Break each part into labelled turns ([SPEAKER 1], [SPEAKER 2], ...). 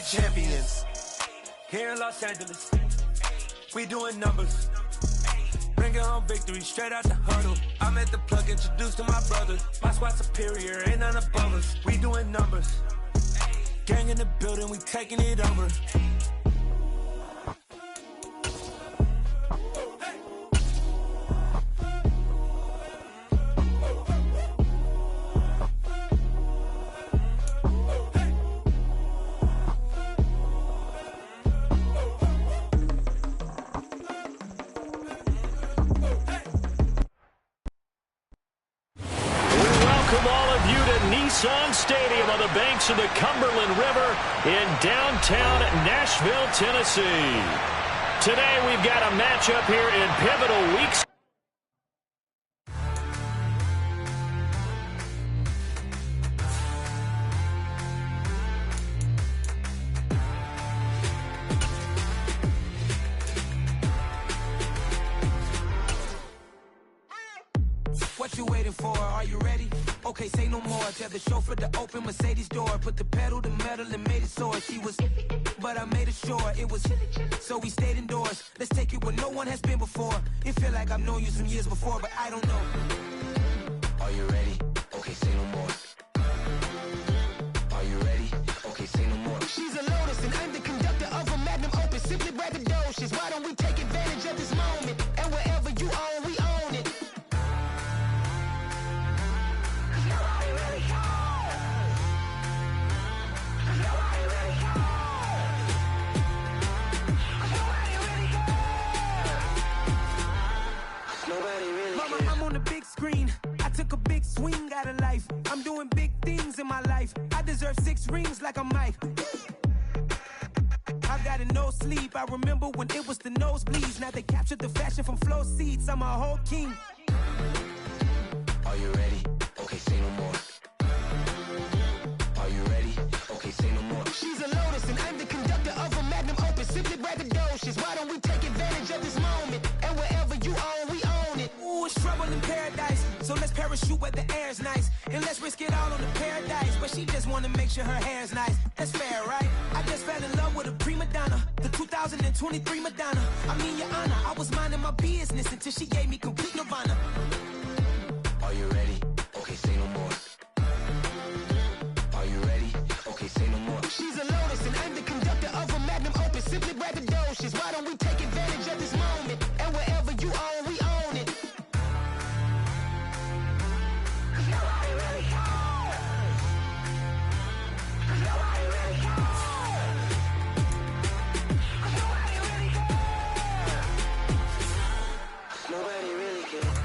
[SPEAKER 1] champions. Here in Los Angeles, we doing numbers. Bringing home victory straight out the huddle. I'm at the plug, introduced to my brothers. My squad superior, ain't none above us. We doing numbers. Gang in the building, we taking it over.
[SPEAKER 2] Nissan Stadium on the banks of the Cumberland River in downtown Nashville, Tennessee. Today we've got a matchup here in pivotal weeks.
[SPEAKER 1] What you waiting for? Are you ready? Okay, say no more. Tell the chauffeur to open Mercedes door. Put the pedal to metal and made it soar. She was, but I made it sure it was. So we stayed indoors. Let's take it where no one has been before. It feel like I've known you some years before, but I don't know. Are you ready? Okay, say no more. Are you ready? Okay, say no more.
[SPEAKER 3] She's a Lotus and I'm the conductor of a Magnum Opus. Simply braggadocious. Why don't we take advantage of this moment? And wherever you own, we own it.
[SPEAKER 1] Mama, I'm on the big screen. I took a big swing out of life. I'm doing big things in my life. I deserve 6 rings like I'm Mike. I've got no sleep. I remember when it was the nosebleeds. Now they captured the fashion from flow seats. I'm a whole king.
[SPEAKER 3] Are you ready? Okay, say no more. Are you ready? Okay, say no more. She's a Lotus and I'm the conductor of a Magnum Opus. Simply braggadocious. Why don't we take advantage of this moment? And wherever you own, we own it.
[SPEAKER 1] Ooh, it's trouble in paradise. So let's parachute where the air's nice. And let's risk it all on the paradise. But she just wanna make sure her hair's nice. That's fair, right? I just fell in love with a prima donna. The 2023 Madonna. I mean, your honor, I was minding my business until she gave me complete nirvana.
[SPEAKER 3] Are you ready? Okay, say no more. Are you ready? Okay, say no more. She's a Lotus and I'm the conductor of a Magnum Opus. Simply braggadocious. Why don't we take advantage of this moment? And wherever you own, we own it. Nobody really cares. Nobody really cares. Nobody really cares. Nobody really cares.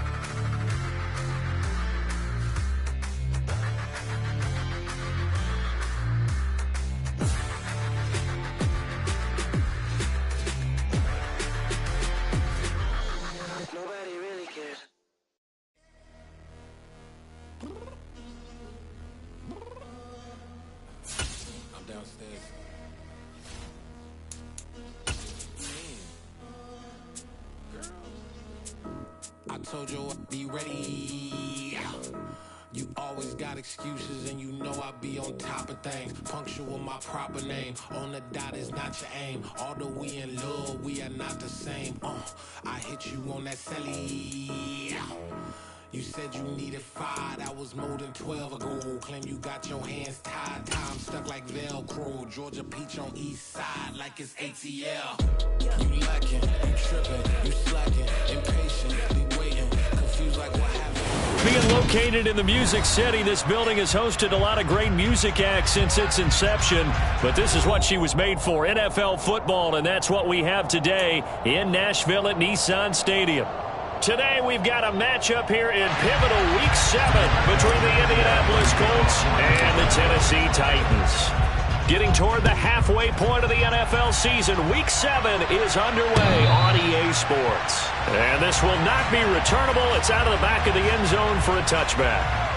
[SPEAKER 3] Nobody really cares.
[SPEAKER 1] I'm downstairs.
[SPEAKER 4] I told you I'd be ready. You always got excuses and you know I be on top of things. Punctual my proper name. On the dot is not your aim. Although we in love, we are not the same. I hit you on that celly. You said you needed 5, that was more than 12 ago. Claim you got your hands tied, time stuck like Velcro. Georgia Peach on east side like it's ATL. You lacking, you tripping, you slacking, impatient, be waiting, confused like what happened.
[SPEAKER 2] Being located in the Music City, this building has hosted a lot of great music acts since its inception, but this is what she was made for, NFL football, and that's what we have today in Nashville at Nissan Stadium. Today we've got a matchup here in pivotal Week 7 between the Indianapolis Colts and the Tennessee Titans. Getting toward the halfway point of the NFL season, Week 7 is underway on EA Sports. And this will not be returnable. It's out of the back of the end zone for a touchback.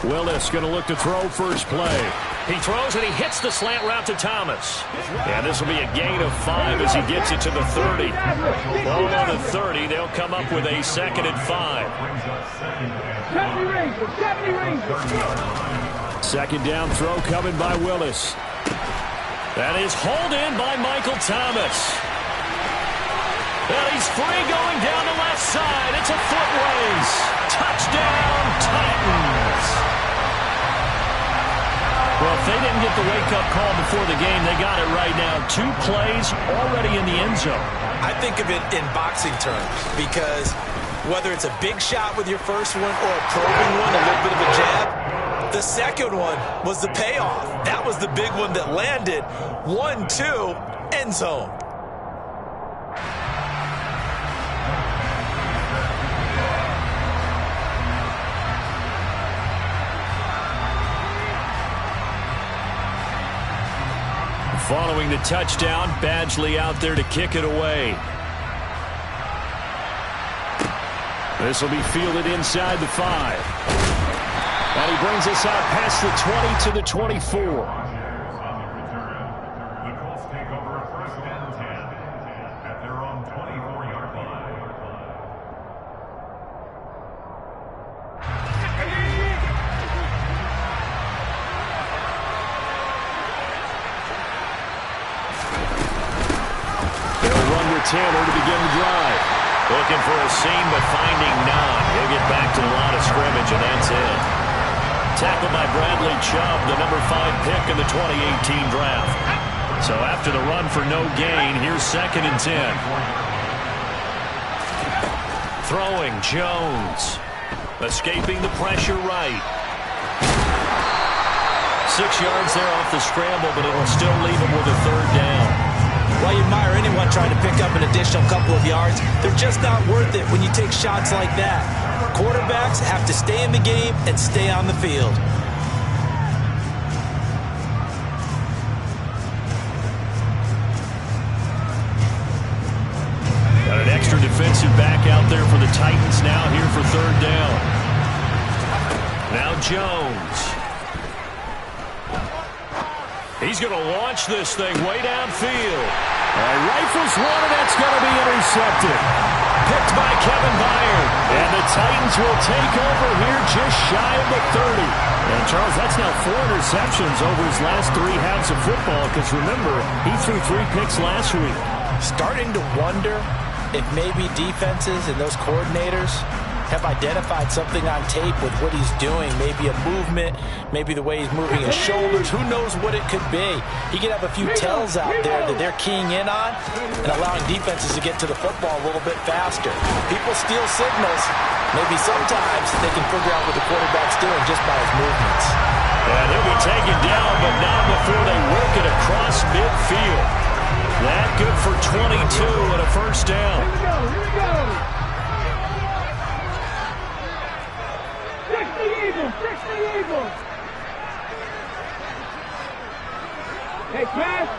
[SPEAKER 2] Willis going to look to throw first play. He throws and he hits the slant route to Thomas. And this will be a gain of 5 as he gets it to the 30. Ball on the 30. They'll come up with a 2nd and 5. 2nd down throw coming by Willis. That is hauled in by Michael Thomas. And he's free going down the left side. It's a foot race. Touchdown, Titans. Well, if they didn't get the wake-up call before the game, they got it right now. 2 plays already in the end zone.
[SPEAKER 5] I think of it in boxing terms because whether it's a big shot with your first one or a probing one, a little bit of a jab, the second one was the payoff. That was the big one that landed. 1-2, end zone.
[SPEAKER 2] Following the touchdown, Badgley out there to kick it away. This will be fielded inside the 5. And he brings us out past the 20 to the 24. Taylor to begin the drive. Looking for a seam, but finding none. He'll get back to the line of scrimmage, and that's it. Tackled by Bradley Chubb, the number 5 pick in the 2018 draft. So after the run for no gain, here's 2nd and 10. Throwing, Jones. Escaping the pressure right. 6 yards there off the scramble, but it'll still leave him with a 3rd down.
[SPEAKER 5] Well, you admire anyone trying to pick up an additional couple of yards. They're just not worth it when you take shots like that. Quarterbacks have to stay in the game and stay on the field.
[SPEAKER 2] Got an extra defensive back out there for the Titans now here for 3rd down. Now Jones. He's going to launch this thing way downfield. Rifles one, and that's going to be intercepted. Picked by Kevin Byard. And the Titans will take over here just shy of the 30. And, Charles, that's now 4 interceptions over his last 3 halves of football because, remember, he threw 3 picks last week.
[SPEAKER 5] Starting to wonder if maybe defenses and those coordinators have identified something on tape with what he's doing. Maybe a movement, maybe the way he's moving his shoulders. Who knows what it could be? He could have a few tells out there that they're keying in on and allowing defenses to get to the football a little bit faster. People steal signals. Maybe sometimes they can figure out what the quarterback's doing just by his movements.
[SPEAKER 2] And he'll be taken down, but not before they work it across midfield. That good for 22 and a 1st down.
[SPEAKER 6] Here we go. Fix the Eagles! Hey, Cash!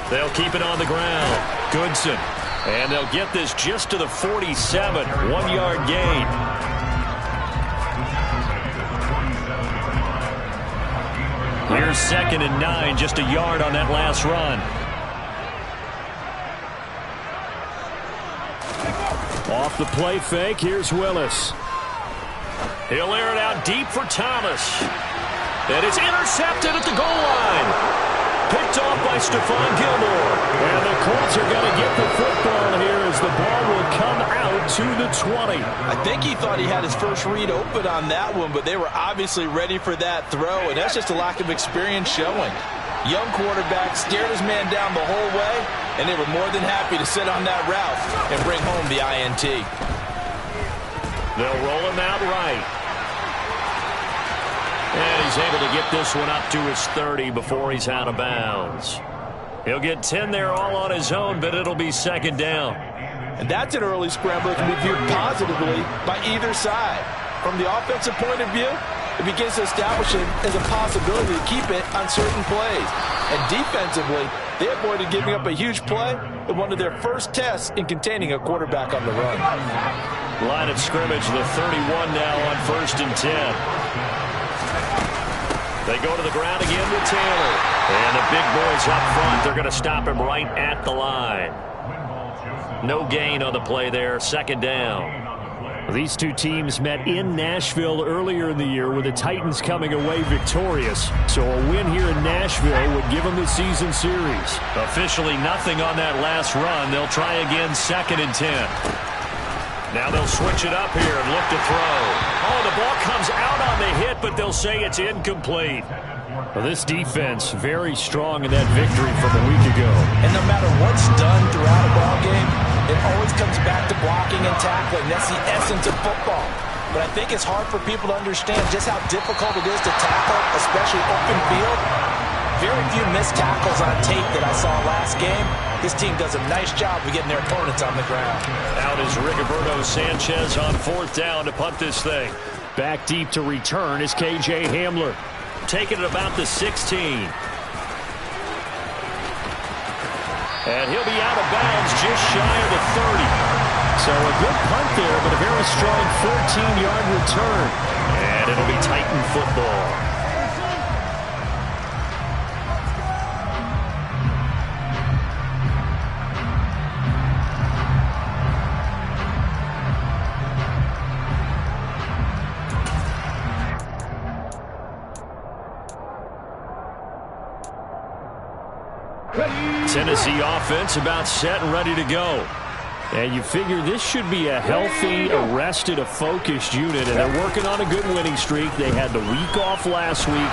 [SPEAKER 2] They'll keep it on the ground. Goodson. And they'll get this just to the 47. 1-yard gain. Here's 2nd and 9. Just a yard on that last run. Off the play fake, here's Willis. He'll air it out deep for Thomas. And it's intercepted at the goal line. Picked off by Stephon Gilmore. And the Colts are going to get the football here as the ball will come out to the 20.
[SPEAKER 5] I think he thought he had his first read open on that one, but they were obviously ready for that throw, and that's just a lack of experience showing. Young quarterback stared his man down the whole way, and they were more than happy to sit on that route and bring home the INT.
[SPEAKER 2] They'll roll him out right. And he's able to get this one up to his 30 before he's out of bounds. He'll get 10 there all on his own, but it'll be 2nd down.
[SPEAKER 5] And that's an early scramble that can be viewed positively by either side. From the offensive point of view, it begins to establish it as a possibility to keep it on certain plays. And defensively, they avoided giving up a huge play in one of their first tests in containing a quarterback on the run.
[SPEAKER 2] Line of scrimmage, the 31 now on 1st and 10. They go to the ground again with Taylor. And the big boys up front, they're going to stop him right at the line. No gain on the play there, 2nd down. These two teams met in Nashville earlier in the year with the Titans coming away victorious. So a win here in Nashville would give them the season series. Officially nothing on that last run. They'll try again 2nd and 10. Now they'll switch it up here and look to throw. Oh, the ball comes out on the hit, but they'll say it's incomplete. Well, this defense very strong in that victory from a week ago.
[SPEAKER 5] And no matter what's done throughout a ball game, it always comes back to blocking and tackling. That's the essence of football. But I think it's hard for people to understand just how difficult it is to tackle, especially open field. Very few missed tackles on tape that I saw last game. This team does a nice job of getting their opponents on the ground.
[SPEAKER 2] Out is Rigoberto Sanchez on 4th down to punt this thing. Back deep to return is K.J. Hamler. Taking it about the 16. And he'll be out of bounds just shy of the 30. So a good punt there, but a very strong 14-yard return. And it'll be Titan football. Tennessee offense about set and ready to go. And you figure this should be a healthy, arrested, a focused unit, and they're working on a good winning streak. They had the week off last week.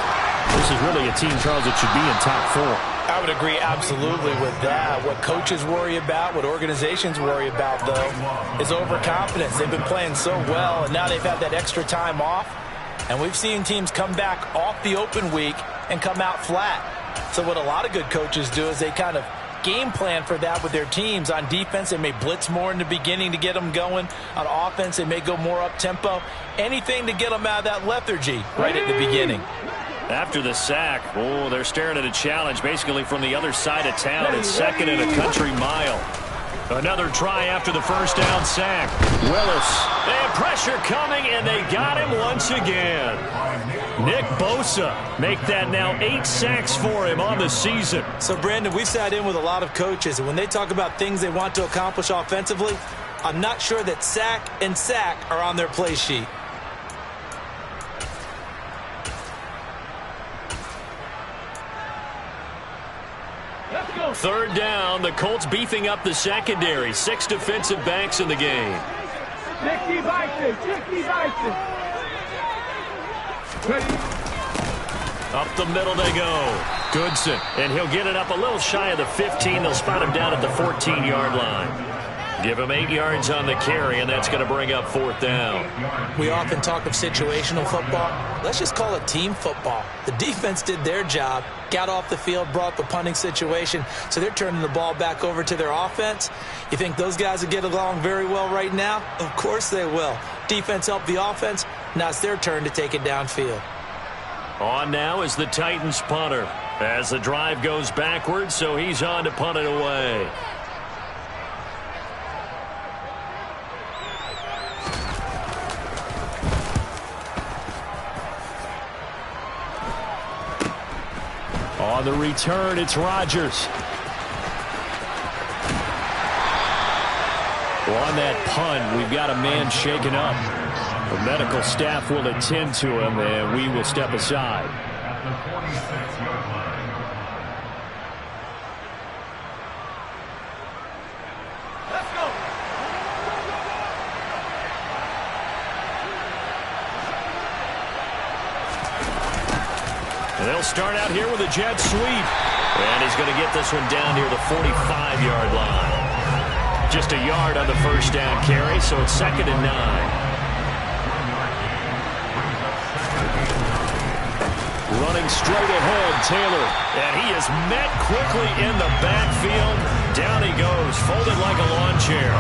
[SPEAKER 2] This is really a team, Charles, that should be in top 4.
[SPEAKER 5] I would agree absolutely with that. What coaches worry about, what organizations worry about, though, is overconfidence. They've been playing so well, and now they've had that extra time off. And we've seen teams come back off the open week and come out flat. So what a lot of good coaches do is they kind of game plan for that with their teams. On defense, they may blitz more in the beginning to get them going. On offense, they may go more up-tempo. Anything to get them out of that lethargy right at the beginning.
[SPEAKER 2] After the sack, oh, they're staring at a challenge basically from the other side of town. It's 2nd and a country mile. Another try after the 1st down sack. Willis. They have pressure coming, and they got him once again. Nick Bosa make that now 8 sacks for him on the season.
[SPEAKER 5] So, Brandon, we sat in with a lot of coaches, and when they talk about things they want to accomplish offensively, I'm not sure that sack and sack are on their play sheet.
[SPEAKER 6] Let's go.
[SPEAKER 2] 3rd down, the Colts beefing up the secondary. 6 defensive backs in the game.
[SPEAKER 6] 60 Bison, 60 Bison.
[SPEAKER 2] Up the middle they go. Goodson, and he'll get it up a little shy of the 15. They'll spot him down at the 14-yard line. Give him 8 yards on the carry, and that's going to bring up 4th down.
[SPEAKER 5] We often talk of situational football. Let's just call it team football. The defense did their job, got off the field, brought the punting situation, so they're turning the ball back over to their offense. You think those guys will get along very well right now? Of course they will. Defense helped the offense. Now it's their turn to take it downfield.
[SPEAKER 2] On now is the Titans punter as the drive goes backwards, so he's on to punt it away. On the return, it's Rodgers. Well, on that punt, we've got a man shaken up. The medical staff will attend to him, and we will step aside.
[SPEAKER 6] Let's go.
[SPEAKER 2] And they'll start out here with a jet sweep. And he's going to get this one down near the 45-yard line. Just a yard on the 1st down carry, so it's 2nd and 9. Running straight ahead, Taylor. And he is met quickly in the backfield. Down he goes, folded like a lawn chair.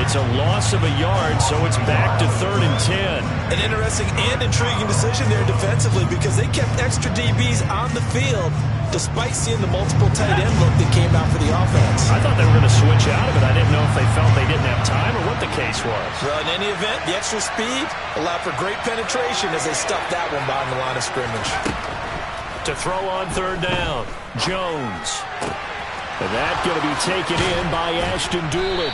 [SPEAKER 2] It's a loss of a yard, so it's back to 3rd and 10.
[SPEAKER 5] An interesting and intriguing decision there defensively because they kept extra DBs on the field despite seeing the multiple tight end look that came out for the offense.
[SPEAKER 2] I thought they were going to switch out of it. I didn't know if they felt they didn't have time or what the case was.
[SPEAKER 5] Well, in any event, the extra speed allowed for great penetration as they stuffed that one behind the line of scrimmage.
[SPEAKER 2] To throw on third down, Jones. And that's going to be taken in by Ashton Doolin.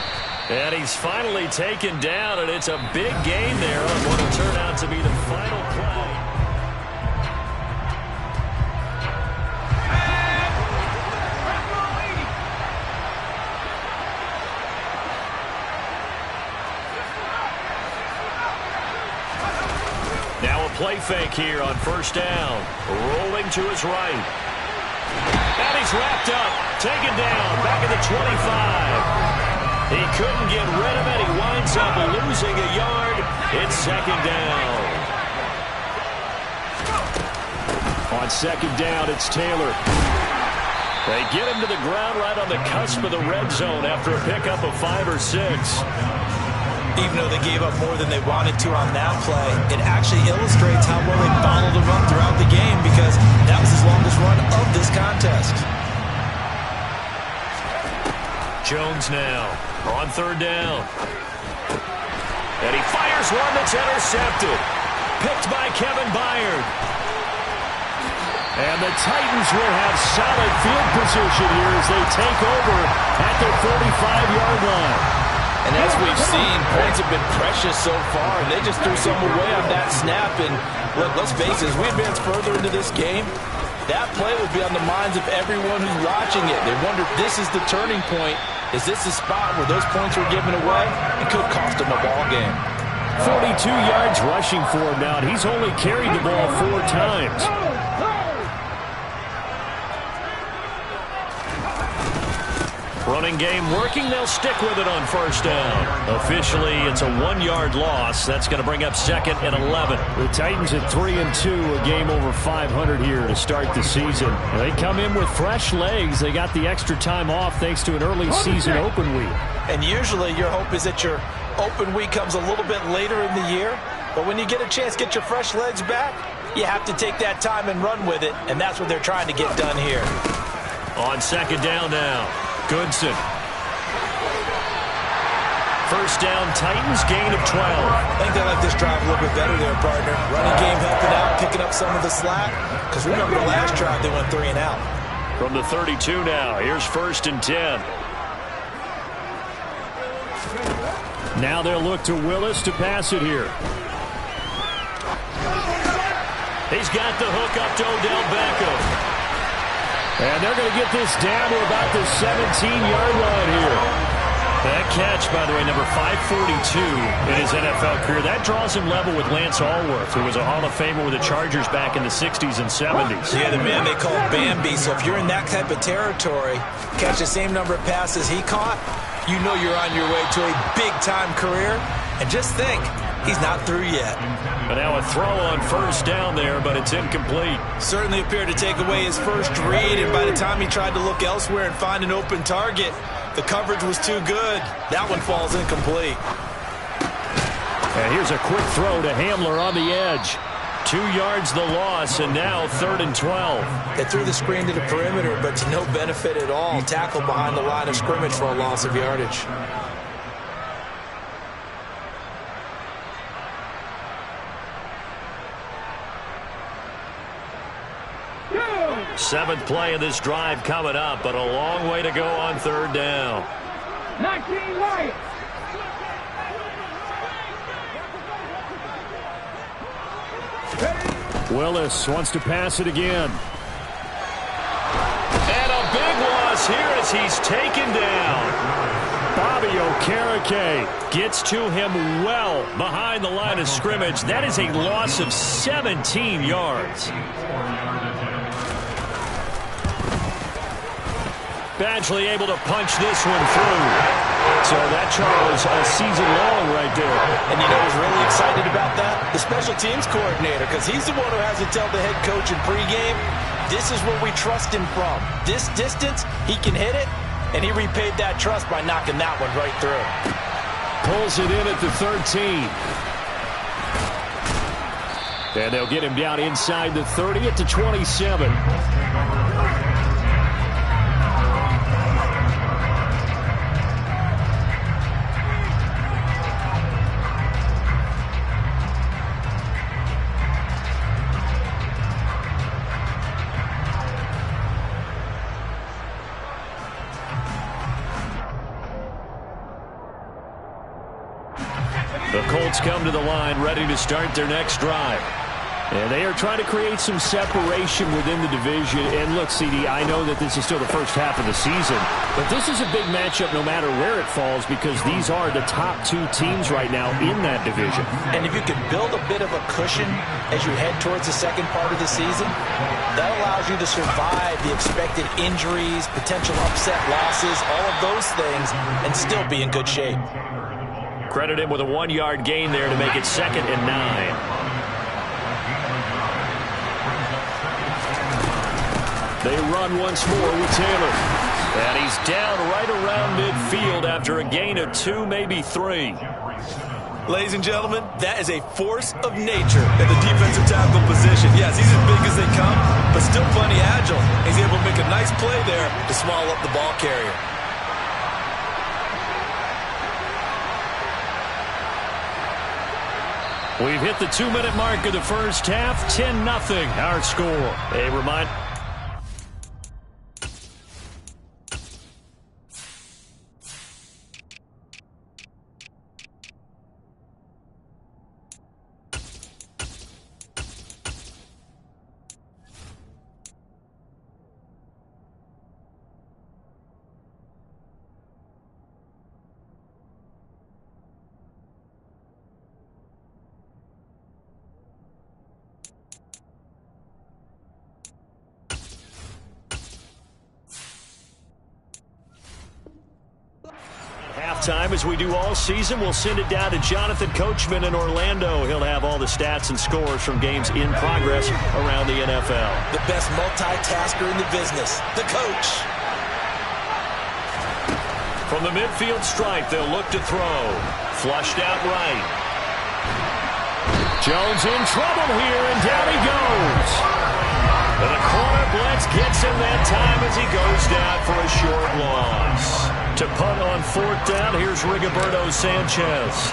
[SPEAKER 2] And he's finally taken down, and it's a big gain there on what will turn out to be the final play. Now a play fake here on first down. Rolling to his right. And he's wrapped up. Taken down. Back at the 25. He couldn't get rid of it. He winds up losing a yard. It's second down. On second down, it's Taylor. They get him to the ground right on the cusp of the red zone after a pickup of 5 or 6.
[SPEAKER 5] Even though they gave up more than they wanted to on that play, it actually illustrates how well they followed the run throughout the game because that was his longest run of this contest.
[SPEAKER 2] Jones now on third down. And he fires one that's intercepted. Picked by Kevin Byard. And the Titans will have solid field position here as they take over at their 45-yard line.
[SPEAKER 5] And as we've seen, points have been precious so far, and they just threw some away on that snap. And look, let's face it, as we advance further into this game, that play will be on the minds of everyone who's watching it. They wonder if this is the turning point. Is this a spot where those points were given away? It could cost them a ball game.
[SPEAKER 2] 42 yards rushing for him now, and he's only carried the ball 4 times. Running game working. They'll stick with it on first down. Officially, it's a 1-yard loss. That's going to bring up second and 11. The Titans at 3-2, a game over 500 here to start the season. They come in with fresh legs. They got the extra time off thanks to an early season open week.
[SPEAKER 5] And usually your hope is that your open week comes a little bit later in the year. But when you get a chance to get your fresh legs back, you have to take that time and run with it. And that's what they're trying to get done here.
[SPEAKER 2] On second down now. Goodson. First down, Titans, gain of 12.
[SPEAKER 5] I think they like this drive a little bit better there, partner. Running game helping out, picking up some of the slack. Because remember the last drive, they went 3 and out.
[SPEAKER 2] From the 32 now, here's first and 10. Now they'll look to Willis to pass it here. He's got the hook up to Odell Beckham. And they're going to get this down to about the 17-yard line here. That catch, by the way, number 542 in his NFL career. That draws him level with Lance Allworth, who was a Hall of Famer with the Chargers back in the 60s and 70s.
[SPEAKER 5] Yeah, the man they call Bambi. So if you're in that type of territory, catch the same number of passes he caught, you know you're on your way to a big-time career. And just think, he's not through yet.
[SPEAKER 2] But now a throw on first down there, but it's incomplete.
[SPEAKER 5] Certainly appeared to take away his first read, and by the time he tried to look elsewhere and find an open target, the coverage was too good. That one falls incomplete.
[SPEAKER 2] And here's a quick throw to Hamler on the edge. 2 yards the loss, and now 3rd and 12.
[SPEAKER 5] They threw the screen to the perimeter, but to no benefit at all. Tackled behind the line of scrimmage for a loss of yardage.
[SPEAKER 2] Seventh play of this drive coming up, but a long way to go on third down.
[SPEAKER 6] 19 right.
[SPEAKER 2] Willis wants to pass it again. And a big loss here as he's taken down. Bobby Okereke gets to him well behind the line of scrimmage. That is a loss of 17 yards. Badgley able to punch this one through. So that, Charles, a season long right there.
[SPEAKER 5] And you know who's really excited about that? The special teams coordinator, because he's the one who has to tell the head coach in pregame, this is where we trust him from. This distance, he can hit it, and he repaid that trust by knocking that one right through.
[SPEAKER 2] Pulls it in at the 13. And they'll get him down inside the 30 at the 27. The Colts come to the line ready to start their next drive. And they are trying to create some separation within the division. And look, CD, I know that this is still the first half of the season, but this is a big matchup no matter where it falls because these are the top two teams right now in that division.
[SPEAKER 5] And if you can build a bit of a cushion as you head towards the second part of the season, that allows you to survive the expected injuries, potential upset losses, all of those things, and still be in good shape.
[SPEAKER 2] Credit him with a 1-yard gain there to make it 2nd and 9. They run once more with Taylor. And he's down right around midfield after a gain of 2, maybe 3.
[SPEAKER 7] Ladies and gentlemen, that is a force of nature at the defensive tackle position. Yes, he's as big as they come, but still plenty agile. He's able to make a nice play there to small up the ball carrier.
[SPEAKER 2] We've hit the 2-minute mark of the first half. 10-0 our score. A reminder. Time as we do all season, we'll send it down to Jonathan Coachman in Orlando. He'll have all the stats and scores from games in progress around the NFL.
[SPEAKER 5] The best multitasker in the business, the coach.
[SPEAKER 2] From the midfield stripe, they'll look to throw. Flushed out right. Jones in trouble here, and down he goes. And the corner blitz gets him that time as he goes down for a short loss. To punt on 4th down, here's Rigoberto Sanchez.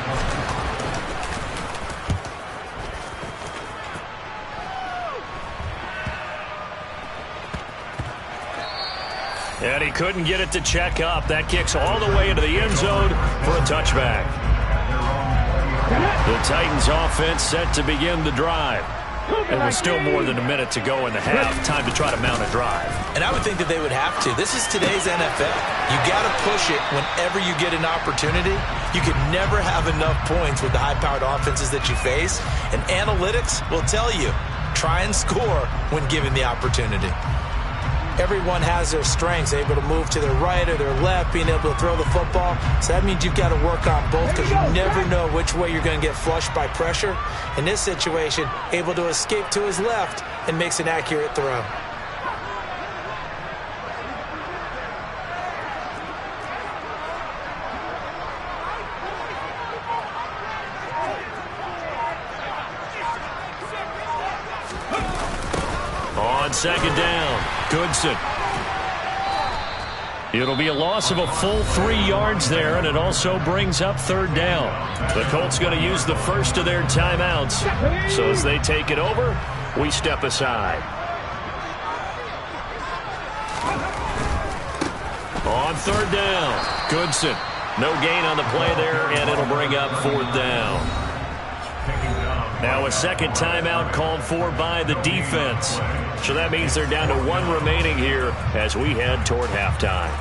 [SPEAKER 2] And he couldn't get it to check up. That kicks all the way into the end zone for a touchback. The Titans offense set to begin the drive. And with still more than a minute to go in the half, time to try to mount a drive.
[SPEAKER 5] And I would think that they would have to. This is today's NFL. You got to push it whenever you get an opportunity. You can never have enough points with the high-powered offenses that you face. And analytics will tell you, try and score when given the opportunity. Everyone has their strengths, able to move to their right or their left, being able to throw the football. So that means you've got to work on both because you never know which way you're going to get flushed by pressure. In this situation, able to escape to his left and makes an accurate throw.
[SPEAKER 2] On 2nd down, Goodson. It'll be a loss of a full 3 yards there, and it also brings up 3rd down. The Colts going to use the first of their timeouts. So as they take it over, we step aside. On 3rd down, Goodson. No gain on the play there, and it'll bring up 4th down. Now a second timeout called for by the defense. So that means they're down to 1 remaining here as we head toward halftime.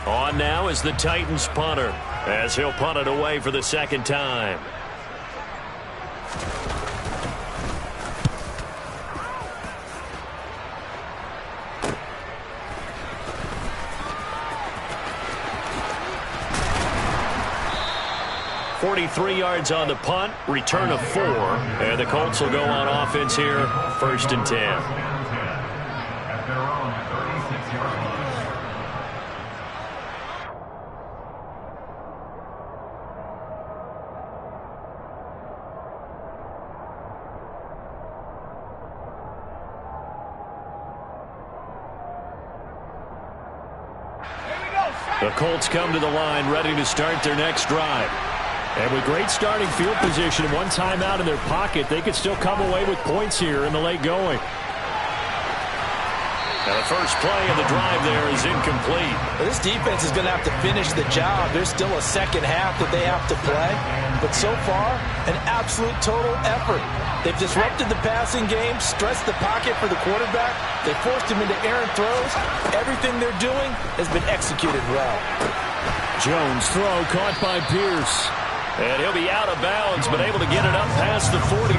[SPEAKER 2] On now is the Titans punter as he'll punt it away for the 2nd time. .43 yards on the punt, return of 4, and the Colts will go on offense here, 1st and 10. The Colts come to the line ready to start their next drive. And with great starting field position and one timeout in their pocket, they could still come away with points here in the late going. Now the first play of the drive there is incomplete.
[SPEAKER 5] This defense is going to have to finish the job. There's still a second half that they have to play. But so far, an absolute total effort. They've disrupted the passing game, stressed the pocket for the quarterback. They forced him into errant throws. Everything they're doing has been executed well.
[SPEAKER 2] Jones throw caught by Pierce. And he'll be out of bounds, but able to get it up past the 45.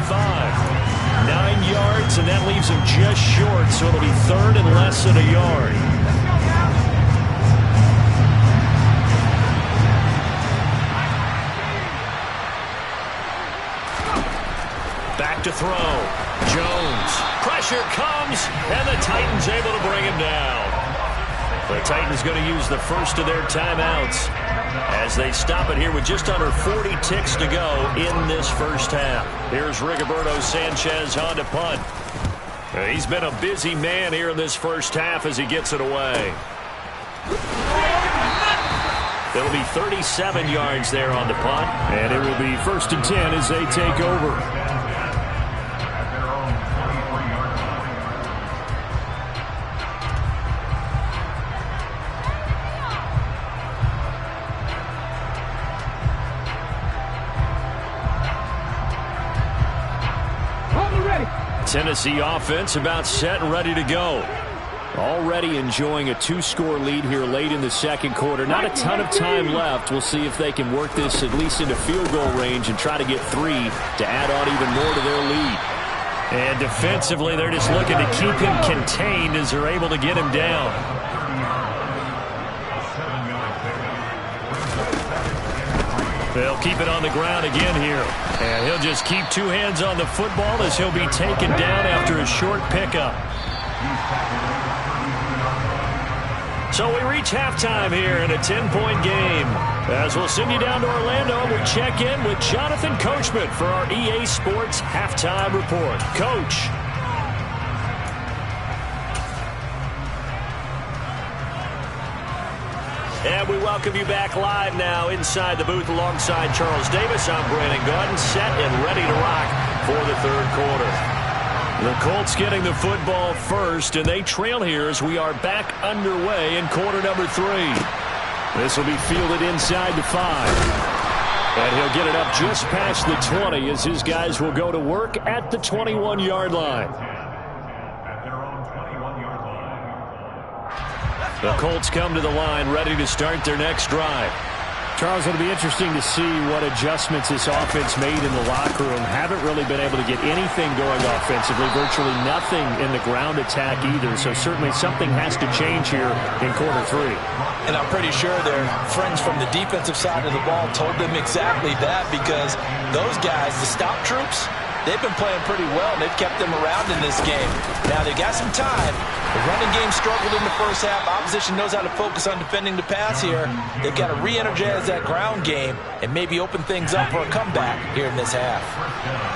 [SPEAKER 2] 9 yards, and that leaves him just short, so it'll be third and less than a yard. Back to throw. Jones. Pressure comes, and the Titans able to bring him down. The Titans going to use the first of their timeouts as they stop it here with just under 40 ticks to go in this first half. Here's Rigoberto Sanchez on to punt. He's been a busy man here in this first half as he gets it away. It'll be 37 yards there on the punt, and it will be 1st and 10 as they take over. Tennessee offense about set and ready to go. Already enjoying a 2-score lead here late in the second quarter. Not a ton of time left. We'll see if they can work this at least into field goal range and try to get 3 to add on even more to their lead. And defensively, they're just looking to keep him contained as they're able to get him down. They'll keep it on the ground again here. And he'll just keep 2 hands on the football as he'll be taken down after a short pickup. So we reach halftime here in a 10-point game. As we'll send you down to Orlando, we check in with Jonathan Coachman for our EA Sports Halftime Report. Coach. And we welcome you back live now inside the booth alongside Charles Davis. I'm Brandon Gordon, set and ready to rock for the third quarter. The Colts getting the football first, and they trail here as we are back underway in quarter number 3. This will be fielded inside the 5. And he'll get it up just past the 20 as his guys will go to work at the 21-yard line. The Colts come to the line ready to start their next drive. Charles, it'll be interesting to see what adjustments this offense made in the locker room. Haven't really been able to get anything going offensively, virtually nothing in the ground attack either. So certainly something has to change here in quarter 3.
[SPEAKER 5] And I'm pretty sure their friends from the defensive side of the ball told them exactly that, because those guys, the stop troops, they've been playing pretty well, and they've kept them around in this game. Now, they've got some time. The running game struggled in the first half. Opposition knows how to focus on defending the pass here. They've got to re-energize that ground game and maybe open things up for a comeback here in this half.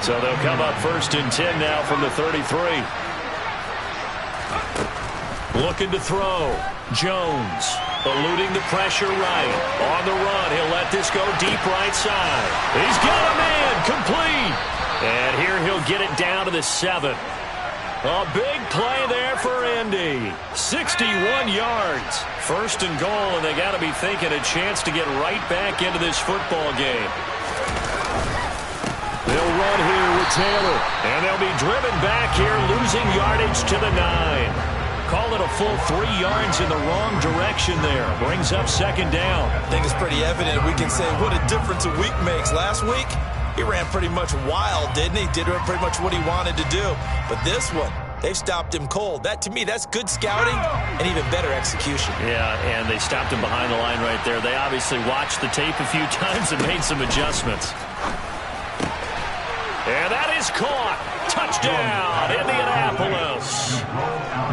[SPEAKER 2] So they'll come up 1st and 10 now from the 33. Looking to throw. Jones eluding the pressure right. On the run, he'll let this go deep right side. He's got a man, complete. And here he'll get it down to the 7. A big play there for Indy. 61 yards. 1st and goal, and they got to be thinking a chance to get right back into this football game. They'll run here with Taylor, and they'll be driven back here, losing yardage to the 9. Call it a full 3 yards in the wrong direction there. Brings up 2nd down.
[SPEAKER 7] I think it's pretty evident. We can say what a difference a week makes. Last week, he ran pretty much wild, didn't he? Did pretty much what he wanted to do. But this one, they stopped him cold. That, to me, that's good scouting and even better execution.
[SPEAKER 2] Yeah, and they stopped him behind the line right there. They obviously watched the tape a few times and made some adjustments. And that is caught. Touchdown, Indianapolis.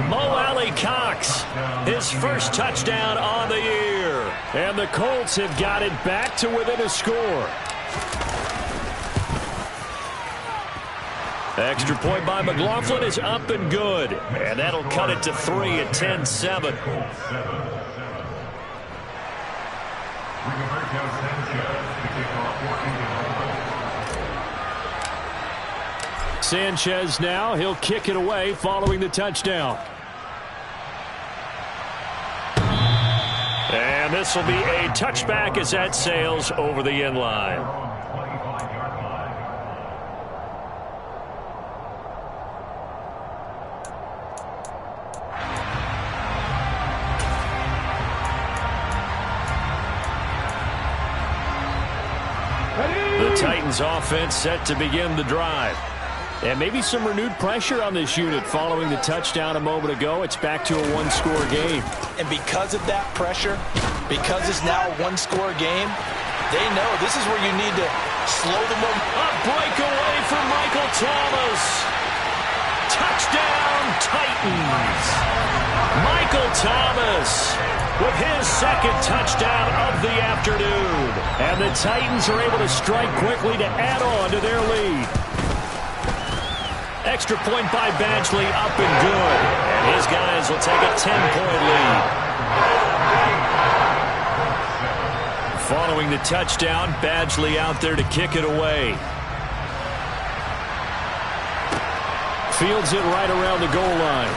[SPEAKER 2] Mo Alley Cox, his first touchdown on the year. And the Colts have got it back to within a score. Extra point by McLaughlin is up and good. And that'll cut it to 3 at 10-7. Sanchez now, he'll kick it away following the touchdown. And this will be a touchback as that sails over the end line. The Titans offense set to begin the drive. And maybe some renewed pressure on this unit following the touchdown a moment ago. It's back to a one-score game.
[SPEAKER 5] And because of that pressure, because it's now a one-score game, they know this is where you need to slow them up.
[SPEAKER 2] A breakaway for Michael Thomas. Touchdown, Titans. Michael Thomas with his second touchdown of the afternoon. And the Titans are able to strike quickly to add on to their lead. Extra point by Badgley, up and good. And his guys will take a 10-point lead. Following the touchdown, Badgley out there to kick it away. Fields it right around the goal line.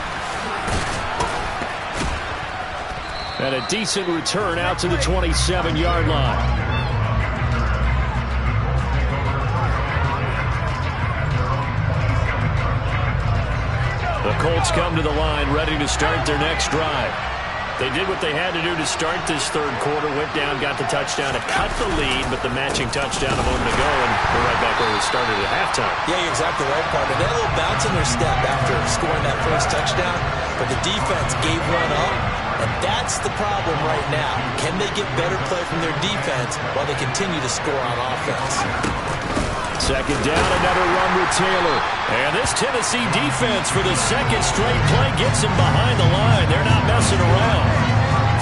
[SPEAKER 2] And a decent return out to the 27-yard line. The Colts come to the line ready to start their next drive. They did what they had to do to start this third quarter, went down, got the touchdown to cut the lead, but the matching touchdown a moment ago, and we're right back where we started at halftime.
[SPEAKER 5] Yeah, you're exactly right, partner. They had a little bounce in their step after scoring that first touchdown, but the defense gave one up, and that's the problem right now. Can they get better play from their defense while they continue to score on offense?
[SPEAKER 2] Second down, another run with Taylor. And this Tennessee defense for the second straight play gets him behind the line. They're not messing around.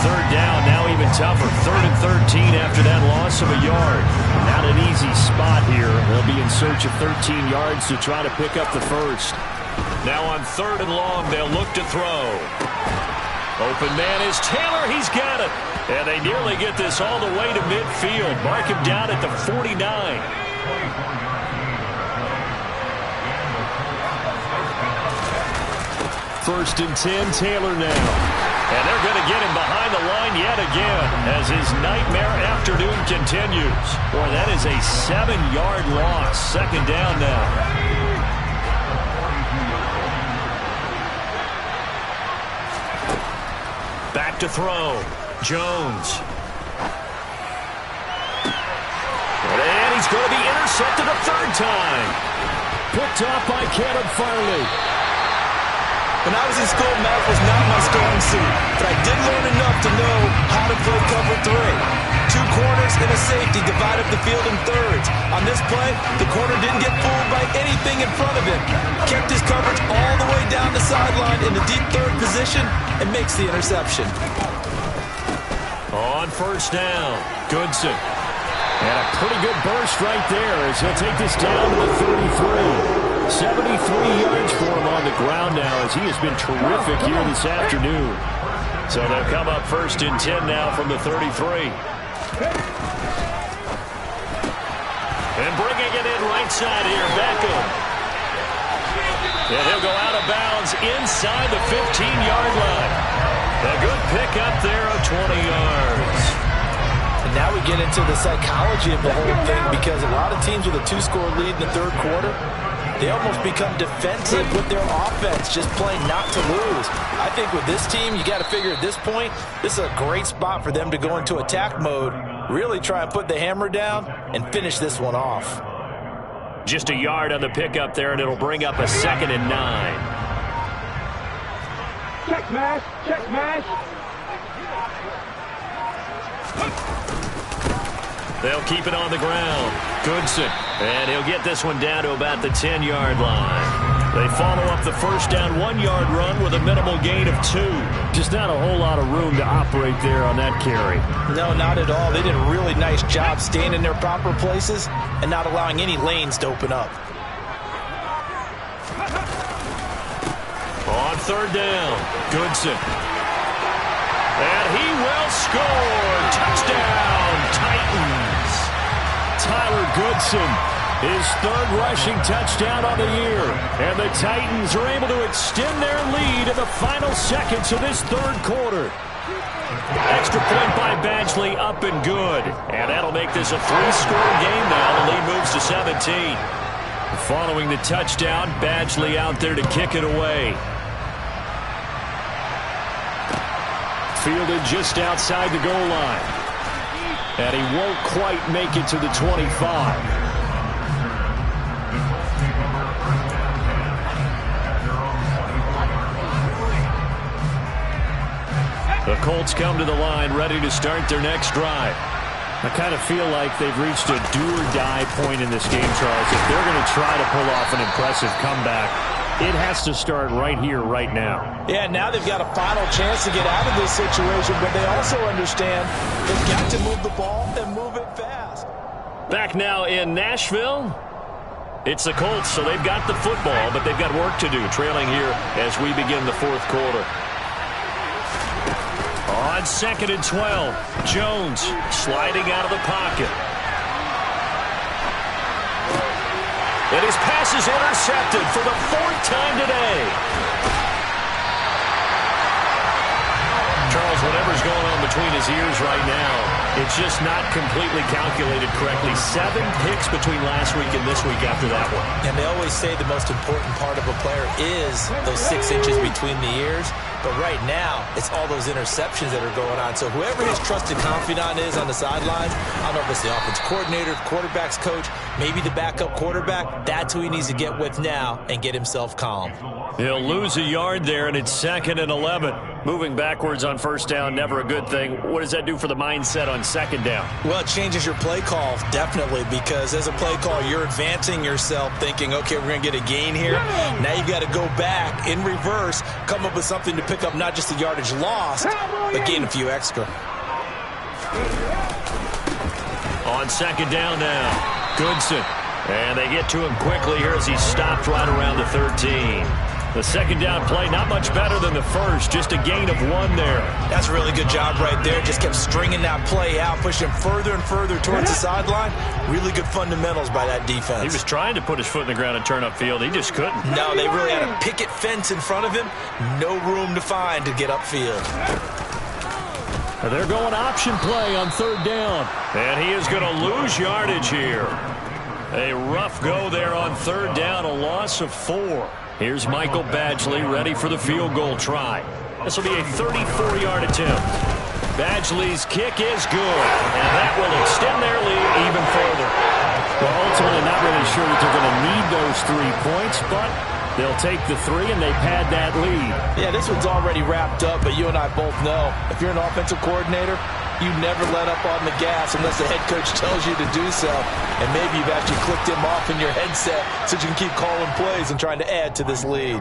[SPEAKER 2] Third down, now even tougher. 3rd and 13 after that loss of a yard. Not an easy spot here. They'll be in search of 13 yards to try to pick up the first. Now on 3rd and long, they'll look to throw. Open man is Taylor. He's got it. And they nearly get this all the way to midfield. Mark him down at the 49. First and 10, Taylor now. And they're going to get him behind the line yet again as his nightmare afternoon continues. Boy, that is a 7-yard loss. Second down now. Back to throw. Jones. And he's going to be intercepted a third time. Picked off by Caleb Farley.
[SPEAKER 5] When I was in school, math was not my strong suit, but I did learn enough to know how to play cover 3. 2 corners and a safety divide up the field in thirds. On this play, the corner didn't get fooled by anything in front of him. Kept his coverage all the way down the sideline in the deep third position and makes the interception.
[SPEAKER 2] On first down, Goodson. And a pretty good burst right there as he'll take this down to the 33. 73 yards for him on the ground now as he has been terrific here this afternoon. So they'll come up first and 10 now from the 33. And bringing it in right side here, Beckham. And he'll go out of bounds inside the 15-yard line. A good pickup there of 20 yards.
[SPEAKER 5] And now we get into the psychology of the whole thing because a lot of teams with a 2-score lead in the third quarter, they almost become defensive with their offense, just playing not to lose. I think with this team, you got to figure at this point, this is a great spot for them to go into attack mode, really try and put the hammer down and finish this one off.
[SPEAKER 2] Just a yard on the pickup there, and it'll bring up a 2nd and 9.
[SPEAKER 6] Check mash, check mash.
[SPEAKER 2] They'll keep it on the ground. Goodson. And he'll get this one down to about the 10-yard line. They follow up the first down 1-yard run with a minimal gain of 2. Just not a whole lot of room to operate there on that carry.
[SPEAKER 5] No, not at all. They did a really nice job staying in their proper places and not allowing any lanes to open up.
[SPEAKER 2] On third down, Goodson. And he will score. Touchdown, Titans. Tyler Goodson, his third rushing touchdown on the year. And the Titans are able to extend their lead in the final seconds of this third quarter. Extra point by Badgley, up and good. And that'll make this a 3-score game now. The lead moves to 17. Following the touchdown, Badgley out there to kick it away. Fielded just outside the goal line. And he won't quite make it to the 25. The Colts come to the line, ready to start their next drive. I kind of feel like they've reached a do-or-die point in this game, Charles. If they're going to try to pull off an impressive comeback, it has to start right here, right now.
[SPEAKER 5] Yeah, now they've got a final chance to get out of this situation, but they also understand they've got to move the ball and move it fast.
[SPEAKER 2] Back now in Nashville. It's the Colts, so they've got the football, but they've got work to do, trailing here as we begin the fourth quarter. On 2nd and 12, Jones sliding out of the pocket. And his pass is intercepted for the 4th time today. Charles, whatever's going on between his ears right now, it's just not completely calculated correctly. 7 picks between last week and this week after that one.
[SPEAKER 5] And they always say the most important part of a player is those 6 inches between the ears. But right now, it's all those interceptions that are going on. So whoever his trusted confidant is on the sidelines, I don't know if it's the offense coordinator, quarterback's coach, maybe the backup quarterback, that's who he needs to get with now and get himself calm.
[SPEAKER 2] He'll lose a yard there, and it's 2nd and 11. Moving backwards on first down, never a good thing. What does that do for the mindset on 2nd down?
[SPEAKER 5] Well, it changes your play call, definitely, because as a play call, you're advancing yourself thinking, okay, we're going to get a gain here. Now you've got to go back in reverse, come up with something to pick up not just the yardage lost, but gain a few extra.
[SPEAKER 2] On 2nd down now, Goodson. And they get to him quickly here as he's stopped right around the 13. The 2nd down play, not much better than the first, just a gain of 1 there.
[SPEAKER 5] That's a really good job right there. Just kept stringing that play out, pushing him further and further towards the sideline. Really good fundamentals by that defense.
[SPEAKER 2] He was trying to put his foot in the ground and turn upfield. He just couldn't.
[SPEAKER 5] No, they really had a picket fence in front of him. No room to find to get upfield.
[SPEAKER 2] They're going option play on 3rd down. And he is going to lose yardage here. A rough go there on 3rd down, a loss of 4. Here's Michael Badgley ready for the field goal try. This will be a 34-yard attempt. Badgley's kick is good, and that will extend their lead even further. Well, ultimately not really sure that they're going to need those 3 points, but they'll take the 3 and they pad that lead.
[SPEAKER 5] Yeah, this one's already wrapped up, but you and I both know if you're an offensive coordinator, you never let up on the gas unless the head coach tells you to do so. And maybe you've actually clicked him off in your headset so you can keep calling plays and trying to add to this lead.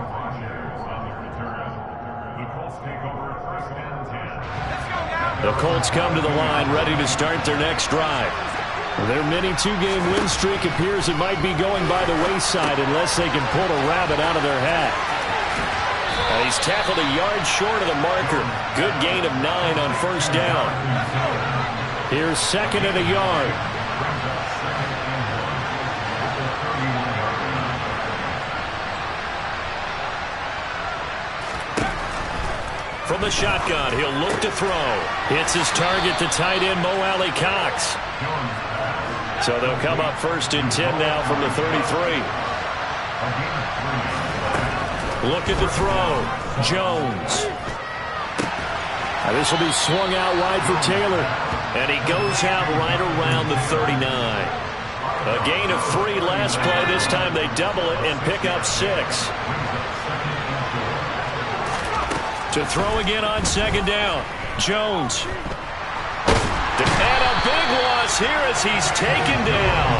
[SPEAKER 2] The Colts come to the line ready to start their next drive. Their mini 2-game win streak appears it might be going by the wayside unless they can pull a rabbit out of their hat. And he's tackled a yard short of the marker. Good gain of 9 on 1st down. Here's 2nd and a yard. From the shotgun, he'll look to throw. Hits his target, the tight end, Mo Alley Cox. So they'll come up 1st and 10 now from the 33. Looking to throw. Jones. Now this will be swung out wide for Taylor. And he goes out right around the 39. A gain of 3 last play. This time they double it and pick up 6. To throw again on 2nd down. Jones. And a big loss here as he's taken down.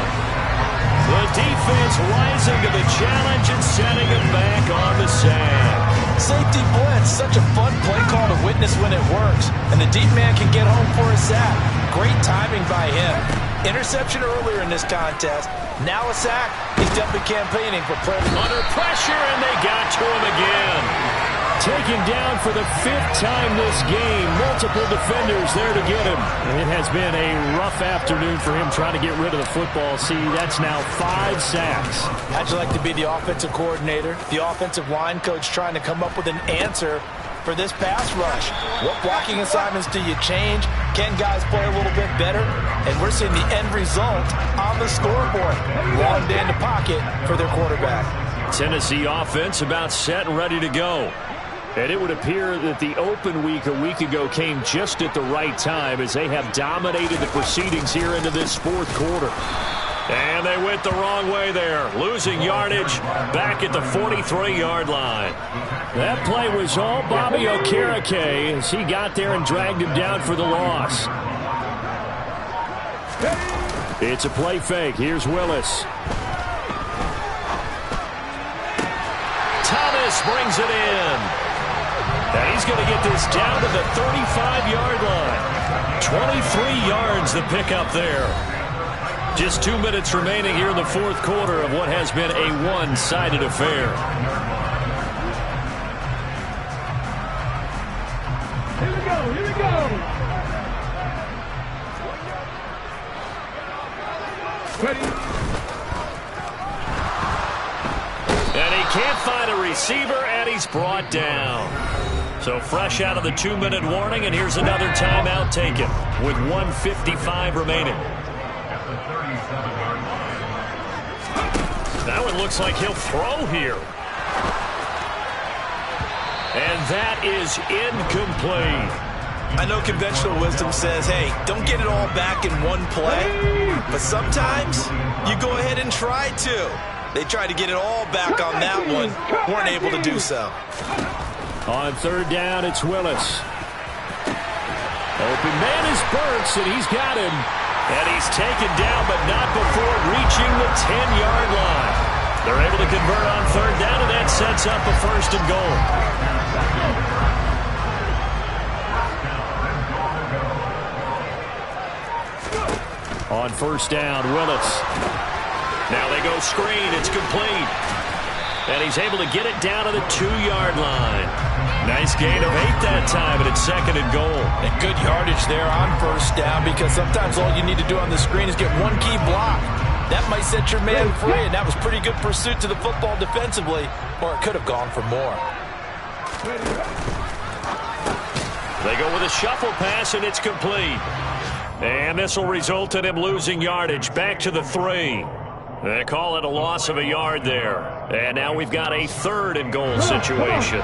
[SPEAKER 2] The defense rising to the challenge and sending him back on the sack.
[SPEAKER 5] Safety blitz, such a fun play call to witness when it works. And the deep man can get home for a sack. Great timing by him. Interception earlier in this contest. Now a sack. He's definitely campaigning for play.
[SPEAKER 2] Under pressure, and they got to him again. Taken down for the 5th time this game. Multiple defenders there to get him. It has been a rough afternoon for him trying to get rid of the football. See, that's now 5 sacks.
[SPEAKER 5] How'd you like to be the offensive coordinator, the offensive line coach trying to come up with an answer for this pass rush? What blocking assignments do you change? Can guys play a little bit better? And we're seeing the end result on the scoreboard. Long day in the pocket for their quarterback.
[SPEAKER 2] Tennessee offense about set and ready to go. And it would appear that the open week a week ago came just at the right time as they have dominated the proceedings here into this 4th quarter. And they went the wrong way there, losing yardage back at the 43-yard line. That play was all Bobby Okereke as he got there and dragged him down for the loss. It's a play fake. Here's Willis. Thomas brings it in. And he's going to get this down to the 35-yard line. 23 yards the pickup there. Just 2 minutes remaining here in the 4th quarter of what has been a one-sided affair.
[SPEAKER 6] Here we go, here we go. Ready.
[SPEAKER 2] And he can't find a receiver, and he's brought down. So fresh out of the 2-minute warning, and here's another timeout taken with 1:55 remaining. That one looks like he'll throw here. And that is incomplete.
[SPEAKER 7] I know conventional wisdom says, hey, don't get it all back in one play. But sometimes you go ahead and try to. They tried to get it all back on that one. Weren't able to do so.
[SPEAKER 2] On 3rd down, it's Willis. Open man is Burks, and he's got him. And he's taken down, but not before reaching the 10-yard line. They're able to convert on 3rd down, and that sets up a 1st and goal. On 1st down, Willis. Now they go screen. It's complete. And he's able to get it down to the 2-yard line. Nice gain of 8 that time, and it's 2nd and goal.
[SPEAKER 5] And good yardage there on 1st down, because sometimes all you need to do on the screen is get one key block. That might set your man free, and that was pretty good pursuit to the football defensively, or it could have gone for more.
[SPEAKER 2] They go with a shuffle pass, and it's complete. And this will result in him losing yardage back to the 3. They call it a loss of a yard there. And now we've got a 3rd and goal situation.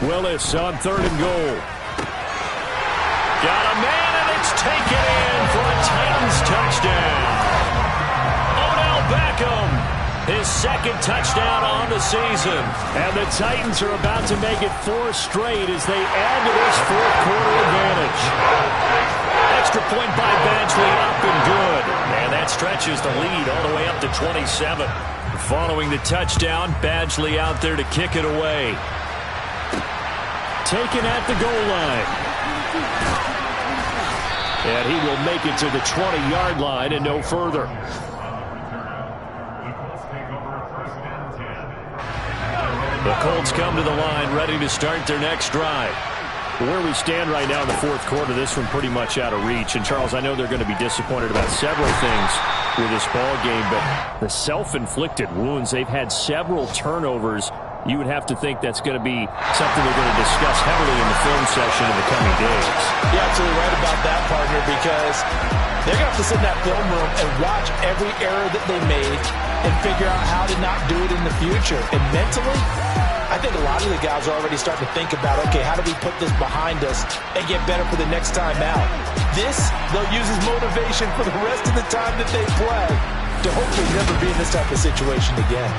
[SPEAKER 2] Willis on 3rd and goal. Got a man, and it's taken in for a Titans touchdown. Odell Beckham, his 2nd touchdown on the season. And the Titans are about to make it 4 straight as they add to this 4th quarter advantage. Extra point by Badgley, up and good. And that stretches the lead all the way up to 27. Following the touchdown, Badgley out there to kick it away. Taken at the goal line. And he will make it to the 20-yard line and no further. The Colts come to the line, ready to start their next drive. Where we stand right now in the 4th quarter, this one pretty much out of reach. And, Charles, I know they're going to be disappointed about several things with this ball game, but the self-inflicted wounds, they've had several turnovers. You would have to think that's going to be something they're going to discuss heavily in the film session in the coming days.
[SPEAKER 5] You're absolutely right about that, partner, because they're going to have to sit in that film room and watch every error that they made and figure out how to not do it in the future. And mentally, I think a lot of the guys are already starting to think about, okay, how do we put this behind us and get better for the next time out? This, they'll use as motivation for the rest of the time that they play to hopefully never be in this type of situation again.